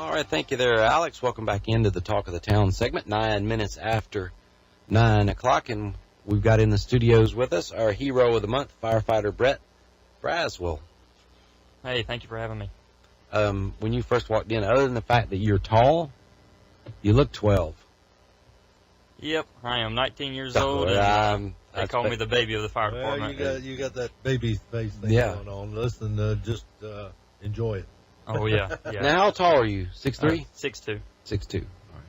All right, thank you there, Alex. Welcome back into the Talk of the Town segment, 9 minutes after 9 o'clock, and we've got in the studios with us our hero of the month, Firefighter Brett Braswell. Hey, thank you for having me. When you first walked in, other than the fact that you're tall, you look 12. Yep, I am 19 years old, and they call me the baby of the fire department. You got that baby face thing going on. Listen, just enjoy it. Oh, yeah. Now, how tall are you? 6'3"? 6'2". 6'2". All right.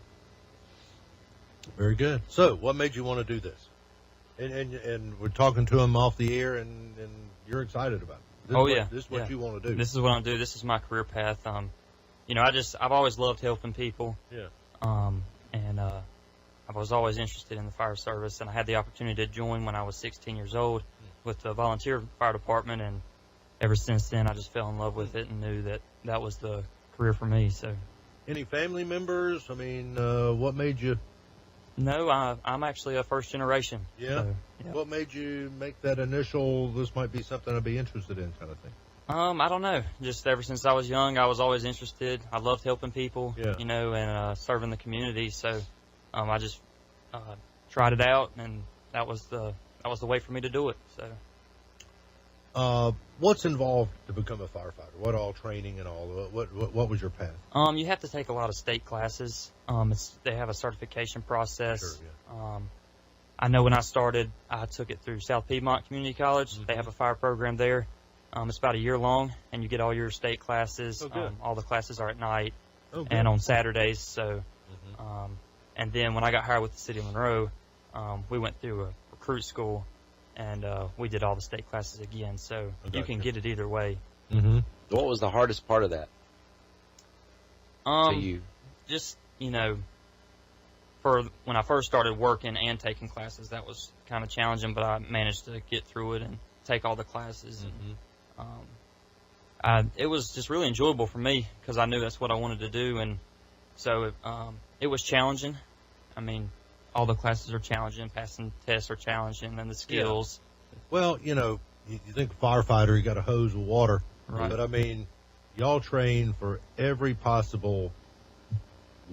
Very good. So, what made you want to do this? And we're talking to him off the air, and you're excited about it. This is what you want to do. This is what I do. This is my career path. I've always loved helping people. Yeah. I was always interested in the fire service, and I had the opportunity to join when I was 16 years old with the volunteer fire department, and ever since then I just fell in love with it and knew that was the career for me. So, any family members? I mean, what made you? No, I'm actually a first generation. Yeah? So, yeah. What made you make that initial, this might be something I'd be interested in kind of thing? I don't know. Just ever since I was young, I was always interested. I loved helping people, and serving the community. So I just tried it out, and that was the way for me to do it. So. What's involved to become a firefighter? What all training and all? What was your path? You have to take a lot of state classes. They have a certification process. Sure, yeah. I know when I started, I took it through South Piedmont Community College. Mm-hmm. They have a fire program there. It's about a year long, and you get all your state classes. All the classes are at night and on Saturdays. So, and then when I got hired with the City of Monroe, we went through a recruit school. And we did all the state classes again, so you can get it either way. Mm-hmm. What was the hardest part of that? To you? Just, for when I first started working and taking classes, that was kind of challenging, but I managed to get through it and take all the classes. Mm-hmm. And, it was just really enjoyable for me because I knew that's what I wanted to do, and so it was challenging. I mean, all the classes are challenging, passing tests are challenging, and the skills. Yeah. Well, you think firefighter, you got a hose of water. Right. But, I mean, y'all train for every possible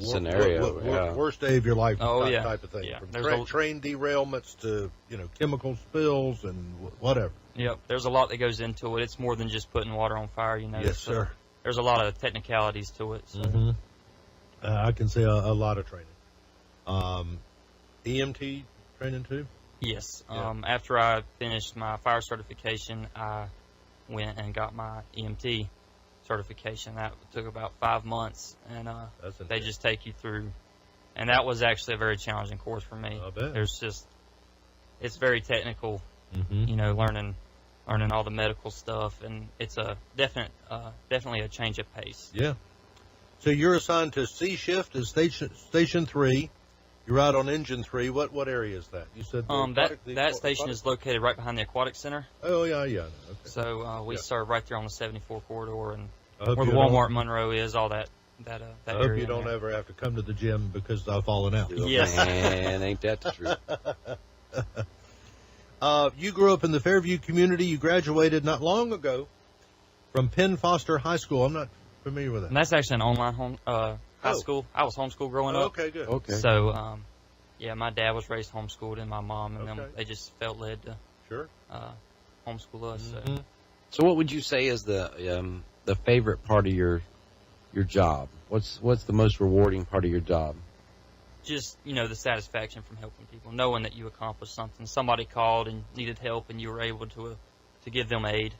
scenario, worst day of your life type of thing. Yeah. From train derailments to, chemical spills and whatever. Yep. There's a lot that goes into it. It's more than just putting water on fire, Yes, sir. There's a lot of technicalities to it. So. Mm-hmm. I can say a lot of training. EMT training too? Yes. Yeah. After I finished my fire certification, I went and got my EMT certification. That took about 5 months, and they just take you through. And that was actually a very challenging course for me. I bet. It's very technical, learning all the medical stuff, and it's a definitely a change of pace. Yeah. So you're assigned to C shift as Station 3. You're out on Engine 3. What area is that? You said that station is located right behind the Aquatic Center. Oh, yeah. Okay. So we serve right there on the 74 corridor, and where the Walmart Monroe is, all that area. I hope you don't ever have to come to the gym because I've fallen out. Yes. Man, ain't that the truth. You grew up in the Fairview community. You graduated not long ago from Penn Foster High School. I'm not familiar with that. And that's actually an online high school. I was homeschooled growing up. Okay, good. Okay. So, my dad was raised homeschooled, and my mom and them, they just felt led to homeschool us. Mm-hmm. So what would you say is the favorite part of your job? What's the most rewarding part of your job? Just, the satisfaction from helping people, knowing that you accomplished something. Somebody called and needed help, and you were able to give them aid.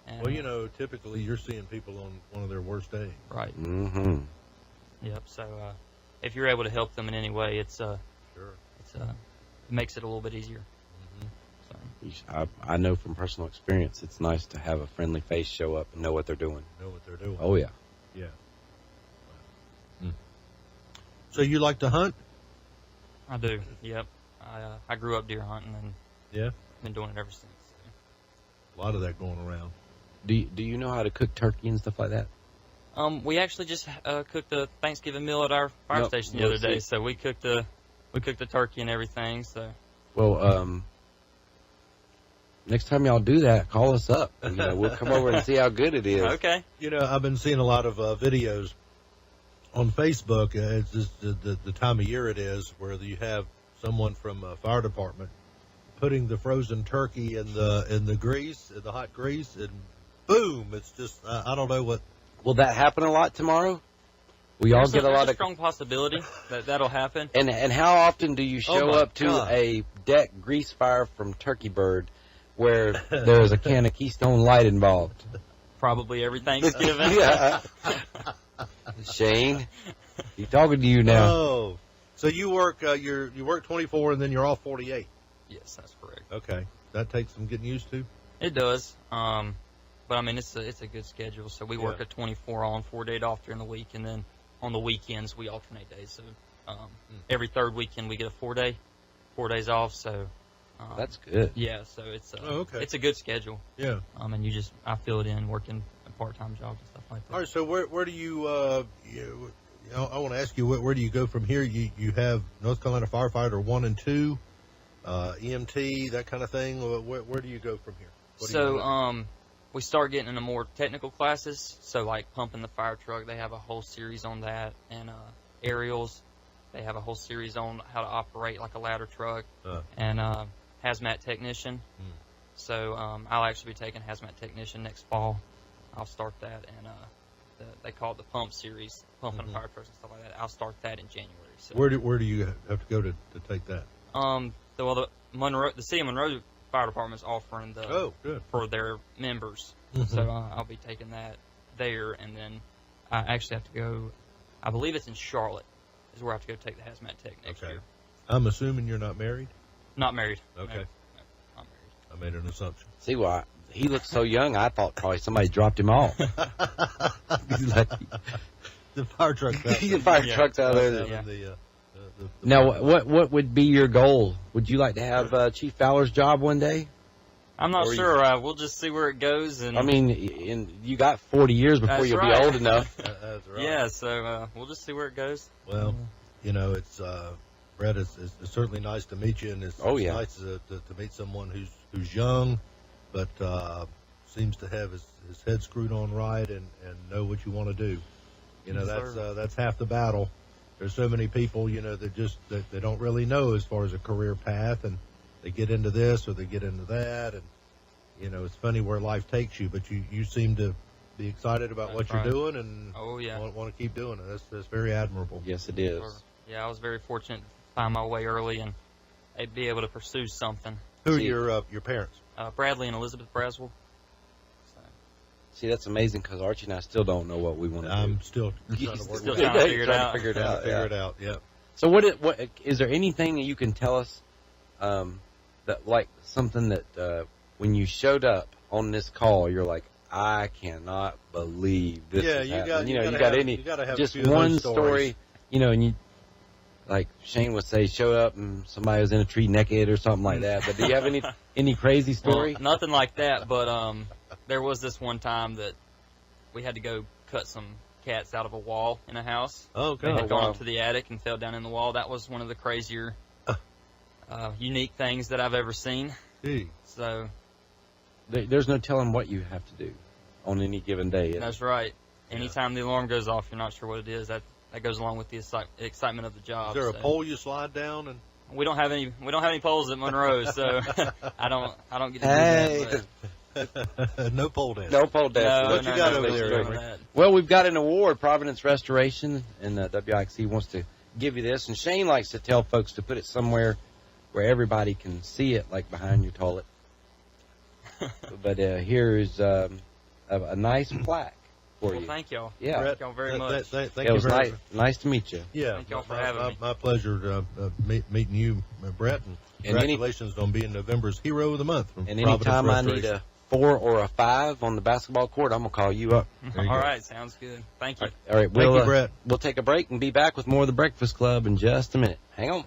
And, well, typically you're seeing people on one of their worst days. Right. Mm-hmm. Yep. So if you're able to help them in any way, it makes it a little bit easier. Mm-hmm. So. I know from personal experience, it's nice to have a friendly face show up and know what they're doing. Oh, yeah. Yeah. Wow. So you like to hunt? I do, yep. I grew up deer hunting and been doing it ever since. A lot of that going around. Do you know how to cook turkey and stuff like that? We actually just cooked the Thanksgiving meal at our fire station the other day, so we cooked the turkey and everything. So. Well, next time y'all do that, call us up. We'll come over and see how good it is. Okay. I've been seeing a lot of videos on Facebook, it's just the time of year it is where you have someone from a fire department putting the frozen turkey in the grease, in the hot grease, and boom! It's just I don't know what. Will that happen a lot tomorrow? We all get a lot of strong possibility that'll happen. And how often do you show up to a deck grease fire from Turkey Bird where there's a can of Keystone Light involved? Probably every Thanksgiving. Yeah. Shane, he's talking to you now. Oh, so you work you work 24 and then you're off 48. Yes, that's correct. Okay, that takes some getting used to. It does. But I mean it's a good schedule. So we work a 24 on, 4 days off during the week, and then on the weekends we alternate days. So every third weekend we get a 4 days off. So that's good. Yeah, so it's it's a good schedule. Yeah. And I fill it in working part-time jobs and stuff like that. All right. So where do you I want to ask you where do you go from here? You have North Carolina Firefighter 1 and 2, EMT, that kind of thing. Where do you go from here? We start getting into more technical classes. So like pumping the fire truck, they have a whole series on that, and aerials, they have a whole series on how to operate like a ladder truck, and hazmat technician. So I'll actually be taking hazmat technician next fall. I'll start that, and they call it the pump series, pumping fire trucks and stuff like that. I'll start that in January. So. Where do you have to go to take that? The city of Monroe Fire Department is offering for their members. So I'll be taking that there, and then I actually have to go. I believe it's in Charlotte is where I have to go take the hazmat tech next year. I'm assuming you're not married. Not married. Okay. No, not married. I made an assumption. See why he looks so young? I thought probably somebody dropped him off. The fire truck's out there. The fire truck's out there. Yeah. Now, what would be your goal? Would you like to have Chief Fowler's job one day? I'm not sure. We'll just see where it goes. And I mean, you got 40 years before you'll be old enough. That's right. Yeah, so we'll just see where it goes. Well, it's Brett. It's certainly nice to meet you, and it's nice to meet someone who's young, but seems to have his head screwed on right and know what you want to do. That's half the battle. There's so many people, that they don't really know as far as a career path, and they get into this or they get into that, and it's funny where life takes you. But you seem to be excited about what you're doing, and want to keep doing it. That's very admirable. Yes, it is. Yeah, I was very fortunate to find my way early and be able to pursue something. Who are your parents? Bradley and Elizabeth Braswell. See, that's amazing because Archie and I still don't know what we want to do. I'm still trying to work trying to figure it out. Yeah. So what is there anything that you can tell us that like something that when you showed up on this call you're like, I cannot believe this is happening. You gotta have just one story, and you like Shane would say, show up and somebody was in a tree naked or something like that. But do you have any crazy story? Well, nothing like that, but there was this one time that we had to go cut some cats out of a wall in a house. Oh, God. They had gone up to the attic and fell down in the wall. That was one of the crazier, unique things that I've ever seen. Gee. So there's no telling what you have to do on any given day. That's right. Anytime the alarm goes off, you're not sure what it is. That goes along with the excitement of the job. Is there a pole you slide down and? We don't have any poles at Monroe, so I don't get to do that. No pole dance. No pole dance. What you got over there? Well, we've got an award, Providence Restoration, and WIXC wants to give you this. And Shane likes to tell folks to put it somewhere where everybody can see it, like behind your toilet. But here is a nice plaque for you. Thank y'all. Yeah. Thank y'all very much. Thank you was very much. Nice to meet you. Yeah. Thank y'all for having me. My pleasure meeting you, Brett. And congratulations on being November's Hero of the Month. And anytime I need a 4 or a 5 on the basketball court, I'm going to call you up. All right. Sounds good. Thank you. All right. Thank you, Brett. We'll take a break and be back with more of the Breakfast Club in just a minute. Hang on.